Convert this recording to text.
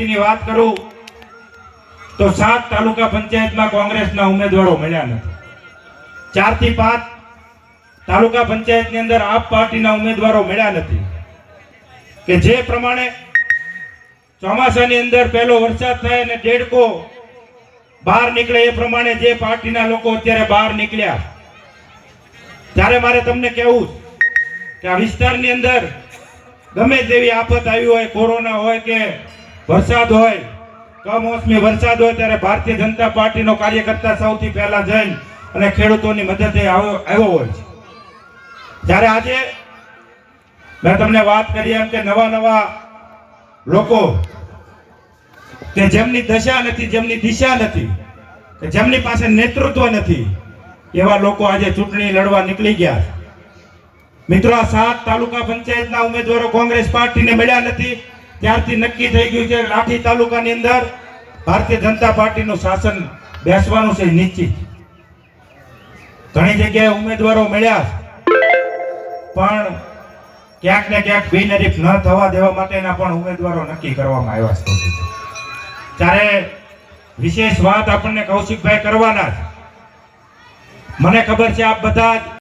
પાર્ટીની વાત કરું તો 7 તાલુકા પંચાયતમાં કોંગ્રેસના ઉમેદવારો મળ્યા નથી. 4 થી 5 તાલુકા પંચાયતની અંદર આપ પાર્ટીના ઉમેદવારો મળ્યા નથી. કે જે પ્રમાણે ચોમાસાની અંદર પહેલો વરસાદ થાય અને દેડકો બહાર નીકળે એ પ્રમાણે જે પાર્ટીના લોકો અત્યારે બહાર નીકળ્યા. ત્યારે મારે તમને કહેવું કે આ વિસ્તારની અંદર ગમે તેવી આફત આવી હોય, કોરોના હોય કે વરસાદ હોય, કમોસમી વરસાદ હોય, ત્યારે ભારતીય જનતા પાર્ટીનો કાર્યકર્તા સૌથી પહેલા જઈને અને ખેડૂતોની મદદે આવ્યો હોય છે. જ્યારે આજે મેં તમને વાત કરી એમ કે નવા લોકો કે જેમની દશા નથી, જેમની દિશા નથી, કે જેમની પાસે નેતૃત્વ નથી, એવા લોકો આજે ચૂંટણી લડવા નીકળી ગયા. મિત્રો, આ 7 તાલુકા પંચાયતના ઉમેદવારો કોંગ્રેસ પાર્ટીને મળ્યા નથી. ત્યારથી નક્કી થઈ ગયું છે લાઠી તાલુકાની અંદર ભારતીય જનતા પાર્ટીનું શાસન બેસવાનું છે નિશ્ચિત. ઘણી જગ્યાએ ઉમેદવારો મળ્યા પણ ક્યાંક ને ક્યાંક બિનહરીફ ન થવા દેવા માટેના પણ ઉમેદવારો નક્કી કરવામાં આવ્યા છે. ત્યારે વિશેષ વાત આપણને કૌશિકભાઈ કરવાના છે. મને ખબર છે આપ બધા જ